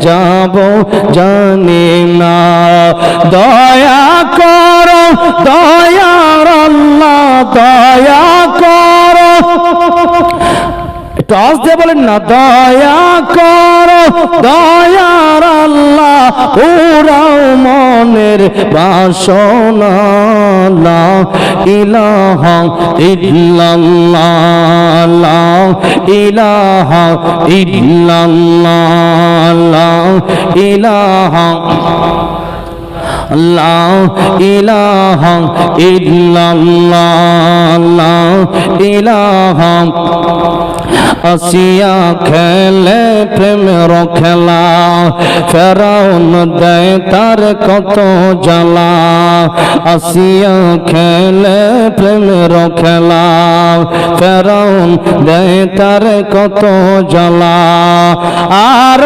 যাব জানি না। দয়া করো দয়ার আল্লাহ, দয়া করো, একটু আওয়াজ দিয়ে বলেন না, দয়া করো দয়ার আল্লাহ, পুরাও মনের বাসনা। লা ইলাহা ইল্লাল্লাহ, লা ইলাহা ইল্লাল্লাহ, লা ইলাহা লা ইলাহা ইল্লাল্লাহ, লা ইলাহা। আসিয়া খেলে প্রেমের খেলা, ফেরাউন দেয় তার কত জ্বালা। আসিয়া খেলে প্রেমের খেলা, ফেরাউন দেয় তার কত জ্বালা। আর